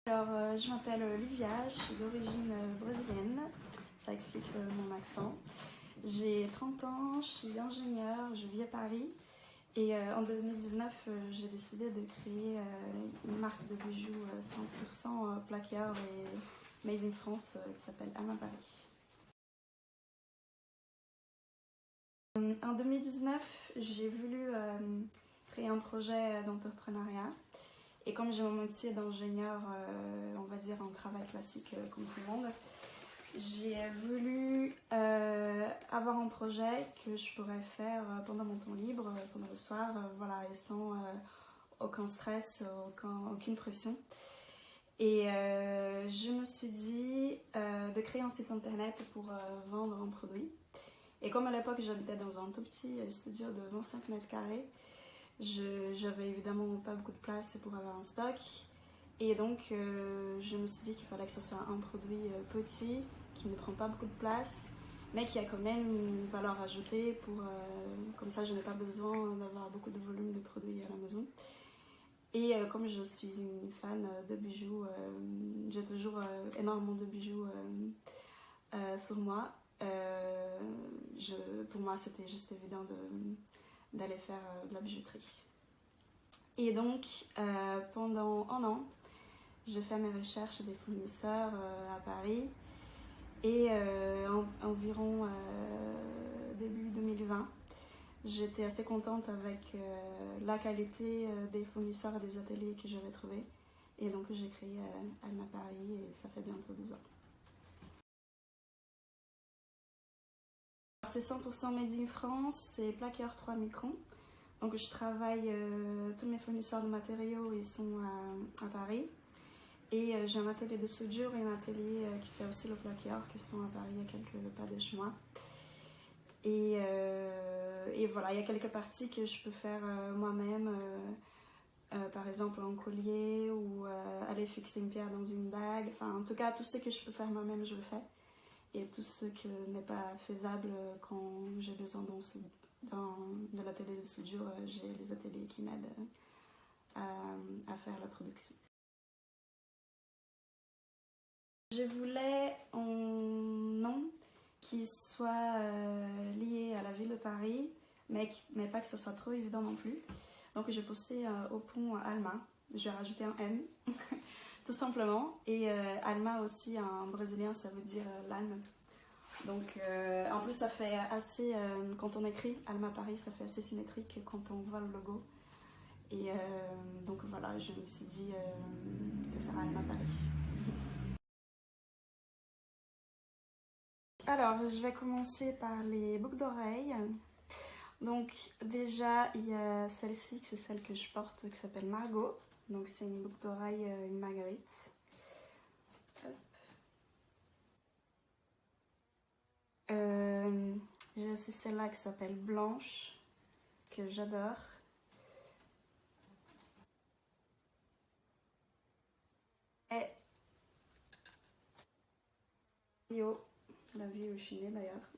Je m'appelle Olivia, je suis d'origine brésilienne, ça explique mon accent. J'ai 30 ans, je suis ingénieure, je vis à Paris et en 2019 j'ai décidé de créer une marque de bijoux 100% plaqueur et made in France qui s'appelle Alma Paris. En 2019, j'ai voulu créer un projet d'entrepreneuriat. Et comme j'ai mon métier d'ingénieur, on va dire en travail classique comme tout le monde, j'ai voulu avoir un projet que je pourrais faire pendant mon temps libre, pendant le soir, voilà, et sans aucun stress, aucune pression. Et je me suis dit de créer un site internet pour vendre un produit. Et comme à l'époque j'habitais dans un tout petit studio de 25 mètres carrés, j'avais évidemment pas beaucoup de place pour avoir un stock. Et donc je me suis dit qu'il fallait que ce soit un produit petit, qui ne prend pas beaucoup de place, mais qui a quand même une valeur ajoutée pour, comme ça je n'ai pas besoin d'avoir beaucoup de volume de produits à la maison. Et comme je suis une fan de bijoux, j'ai toujours énormément de bijoux sur moi. Pour moi c'était juste évident d'aller faire de la bijouterie. Et donc pendant un an, j'ai fait mes recherches des fournisseurs à Paris et environ début 2020, j'étais assez contente avec la qualité des fournisseurs et des ateliers que j'avais trouvés. Et donc j'ai créé Alma Paris et ça fait bientôt 2 ans. C'est 100% made in France, c'est plaqueur 3 microns. Donc je travaille, tous mes fournisseurs de matériaux ils sont à Paris. Et j'ai un atelier de soudure et un atelier qui fait aussi le plaqueur qui sont à Paris à quelques pas de chez moi. Et voilà, il y a quelques parties que je peux faire moi-même, par exemple un collier ou aller fixer une pierre dans une bague. Enfin, en tout cas, tout ce que je peux faire moi-même, je le fais. Et tout ce qui n'est pas faisable quand j'ai besoin de l'atelier de soudure, j'ai les ateliers qui m'aident à faire la production. Je voulais un nom qui soit lié à la ville de Paris, mais pas que ce soit trop évident non plus. Donc j'ai posté au pont Alma, j'ai rajouté un M, tout simplement. Et Alma aussi, en brésilien, ça veut dire l'âne. Donc en plus ça fait assez, quand on écrit Alma Paris, ça fait assez symétrique quand on voit le logo. Et donc voilà, je me suis dit, ça sera Alma Paris. Alors, je vais commencer par les boucles d'oreilles. Donc, déjà, il y a celle-ci, c'est celle que je porte, qui s'appelle Margot. Donc, c'est une boucle d'oreille, une marguerite. J'ai aussi celle-là qui s'appelle Blanche, que j'adore. Et Rio, la vie où je suis née d'ailleurs,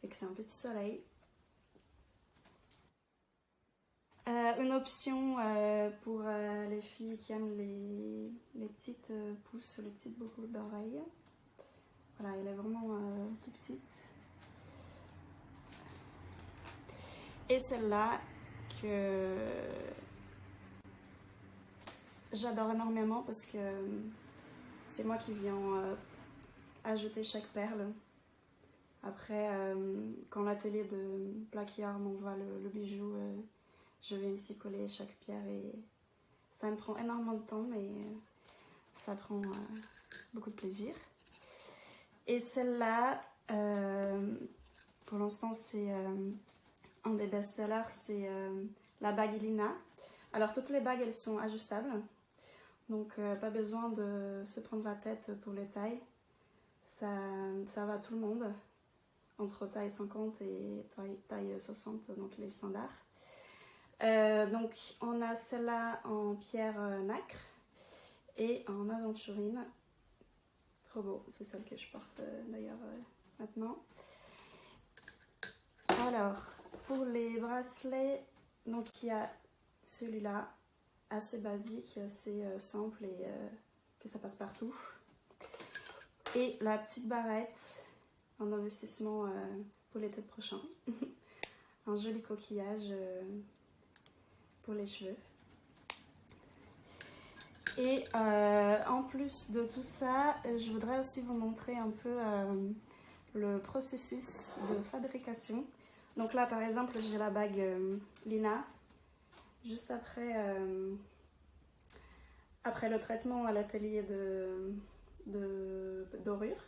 et que c'est un petit soleil. Une option pour les filles qui aiment les petites pousses, les petites boucles d'oreilles. Voilà, elle est vraiment tout petite. Et celle-là que j'adore énormément parce que c'est moi qui viens ajouter chaque perle. Après, quand l'atelier de plaqueur m'envoie le bijou, je vais ici coller chaque pierre et ça me prend énormément de temps, mais ça prend beaucoup de plaisir. Et celle-là, pour l'instant, c'est un des best-sellers, c'est la bague Elina. Alors, toutes les bagues, elles sont ajustables. Donc, pas besoin de se prendre la tête pour les tailles. Ça va à tout le monde. Entre taille 50 et taille 60, donc les standards. Donc, on a celle-là en pierre nacre et en aventurine. Trop beau, c'est celle que je porte d'ailleurs maintenant. Alors, pour les bracelets, donc il y a celui-là, assez basique, assez simple et que ça passe partout. Et la petite barrette en investissement pour l'été prochain. Un joli coquillage pour les cheveux. Et en plus de tout ça, je voudrais aussi vous montrer un peu le processus de fabrication. Donc là, par exemple, j'ai la bague Lina. Juste après le traitement à l'atelier dorure.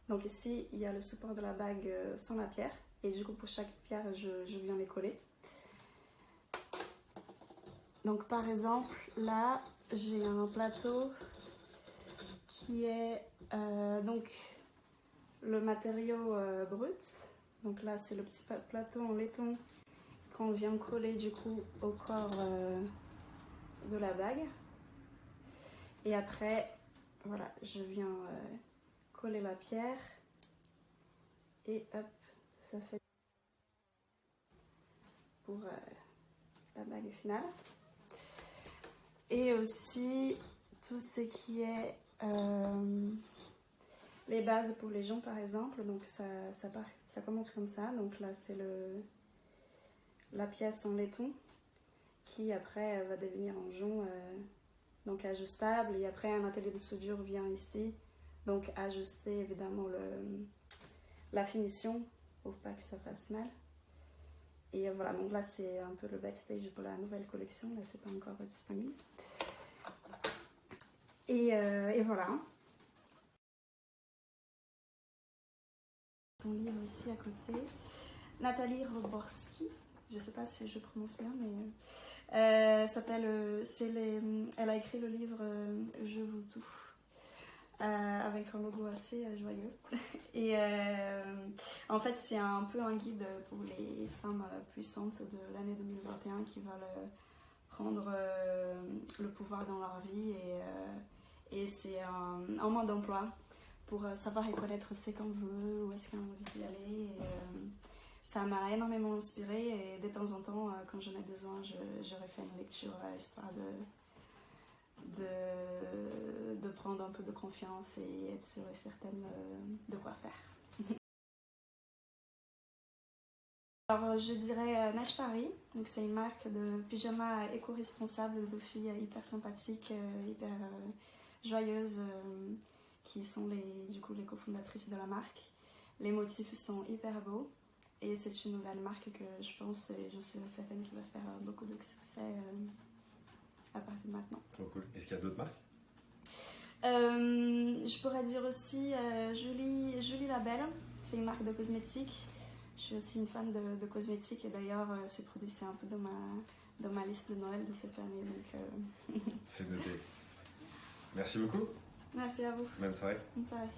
Donc ici, il y a le support de la bague sans la pierre. Et du coup, pour chaque pierre, je viens les coller. Donc par exemple, là, j'ai un plateau qui est donc le matériau brut. Donc là, c'est le petit plateau en laiton qu'on vient coller du coup au corps de la bague. Et après, voilà, je viens coller la pierre. Et hop, ça fait pour la bague finale. Et aussi tout ce qui est les bases pour les joncs par exemple. Donc ça commence comme ça. Donc là c'est la pièce en laiton qui après va devenir en jonc donc ajustable. Et après un atelier de soudure vient ici. Donc ajuster évidemment la finition pour pas que ça fasse mal. Et voilà, donc là c'est un peu le backstage pour la nouvelle collection, là c'est pas encore disponible. Et voilà. Son livre ici à côté. Nathalie Roborski, je sais pas si je prononce bien, mais elle a écrit le livre Je vous tout. Avec un logo assez joyeux. Et en fait, c'est un peu un guide pour les femmes puissantes de l'année 2021 qui veulent prendre le pouvoir dans leur vie. Et c'est un mode d'emploi pour savoir et connaître ce qu'on veut, où est-ce qu'on a envie d'y aller. Et, ça m'a énormément inspirée et de temps en temps, quand j'en ai besoin, je refais une lecture histoire de prendre un peu de confiance et être sûre et certaine de quoi faire. Alors je dirais Neige Paris, donc c'est une marque de pyjama éco-responsable de filles hyper sympathiques, hyper joyeuses, qui sont du coup les cofondatrices de la marque. Les motifs sont hyper beaux et c'est une nouvelle marque que je pense et je suis certaine qui va faire beaucoup de succès à partir de maintenant. Trop cool. Est-ce qu'il y a d'autres marques? Je pourrais dire aussi Julie Labelle, c'est une marque de cosmétiques. Je suis aussi une fan de cosmétiques et d'ailleurs ces produits c'est un peu dans ma liste de Noël de cette année. Donc, C'est noté. Merci beaucoup. Merci à vous. Bonne soirée. Bonne soirée.